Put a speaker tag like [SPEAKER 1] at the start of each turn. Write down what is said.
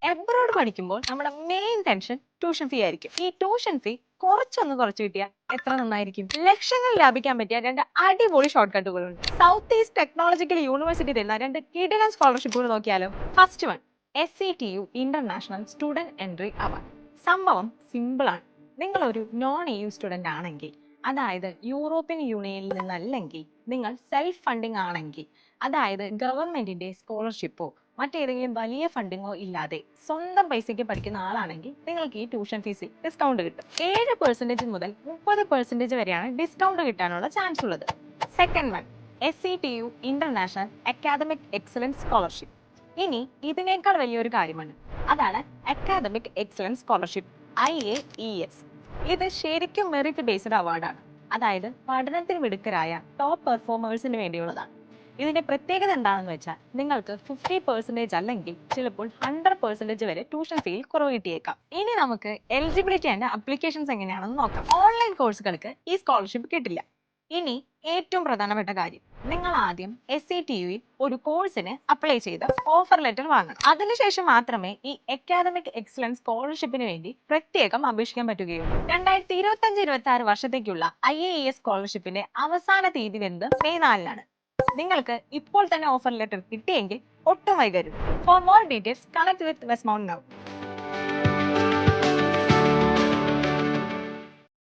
[SPEAKER 1] Abroad പഠിക്കുമ്പോൾ നമ്മുടെ main tension tuition fee ആയിരിക്കും. ഈ ട്യൂഷൻ ഫീ കുറച്ച് കിട്ടിയാൽ എത്ര നന്നായിരിക്കും. ലക്ഷങ്ങൾ ലാഭിക്കാൻ പറ്റിയ രണ്ട് അടിപൊളി ഷോർട്ട് കട്ടുകളുണ്ട്. സൗത്ത് ഈസ്റ്റ് ടെക്നോളജിക്കൽ യൂണിവേഴ്സിറ്റി തരുന്ന രണ്ട് കിടിലൻ സ്കോളർഷിപ്പുകൾ നോക്കിയാലോ. First one, SETU international student entry award. സംഭവം സിമ്പിൾ ആണ്. നിങ്ങൾ ഒരു നോൺ EU സ്റ്റുഡന്റ് ആണെങ്കിൽ, അതായത് യൂറോപ്യൻ യൂണിയനിൽ നിന്നല്ലെങ്കിൽ, നിങ്ങൾ സെൽഫ് ഫണ്ടിങ് ആണെങ്കിൽ, അതായത് ഗവൺമെന്റിന്റെ സ്കോളർഷിപ്പോ മറ്റേതെങ്കിലും വലിയ ഫണ്ടിങ്ങോ ഇല്ലാതെ സ്വന്തം പൈസയ്ക്ക് പഠിക്കുന്ന ആളാണെങ്കിൽ നിങ്ങൾക്ക് ഈ ട്യൂഷൻ ഫീസിൽ ഡിസ്കൗണ്ട് കിട്ടും. 7% മുതൽ 30% വരെയാണ് ഡിസ്കൗണ്ട് കിട്ടാനുള്ള ചാൻസ് ഉള്ളത്. Second one, SETU international academic excellence scholarship. ഇനി ഇതിനേക്കാൾ വലിയൊരു കാര്യമാണ്, അതാണ് അക്കാദമിക് എക്സലൻസ് സ്കോളർഷിപ്പ്, IAES. ഇത് ശരിക്കും മെറിറ്റ് ബേസ്ഡ് അവാർഡാണ്. അതായത് പഠനത്തിൽ മിടുക്കരായ ടോപ്പ് പെർഫോമേഴ്സിന് വേണ്ടിയുള്ളതാണ്. ഇതിന്റെ പ്രത്യേകത എന്താണെന്ന് വെച്ചാൽ നിങ്ങൾക്ക് 50% അല്ലെങ്കിൽ ചിലപ്പോൾ 100% വരെ ട്യൂഷൻ ഫീയിൽ കുറവ് കിട്ടിയേക്കാം. ഇനി നമുക്ക് എലിജിബിലിറ്റി ആൻഡ് അപ്ലിക്കേഷൻസ് എങ്ങനെയാണെന്ന് നോക്കാം. ഓൺലൈൻ കോഴ്സുകൾക്ക് ഈ സ്കോളർഷിപ്പ് കിട്ടില്ല. ഇനി ഏറ്റവും പ്രധാനപ്പെട്ട കാര്യം, നിങ്ങൾ ആദ്യം SETUയിൽ ഒരു കോഴ്സിന് അപ്ലൈ ചെയ്ത് ഓഫർ ലെറ്റർ വാങ്ങണം. അതിനുശേഷം മാത്രമേ ഈ അക്കാദമിക് എക്സലൻസ് സ്കോളർഷിപ്പിന് വേണ്ടി പ്രത്യേകം അപേക്ഷിക്കാൻ പറ്റുകയുള്ളൂ. 2025-26 വർഷത്തേക്കുള്ള IAES സ്കോളർഷിപ്പിന്റെ അവസാന തീയതി വരുന്നത് മെയ് 4-നാണ്. നിങ്ങൾക്ക് ഇപ്പോൾ തന്നെ ഓഫർ ലെറ്റർ കിട്ടിയെങ്കിൽ ഒട്ടും വൈകരുത്. For more details connect with Westmount now.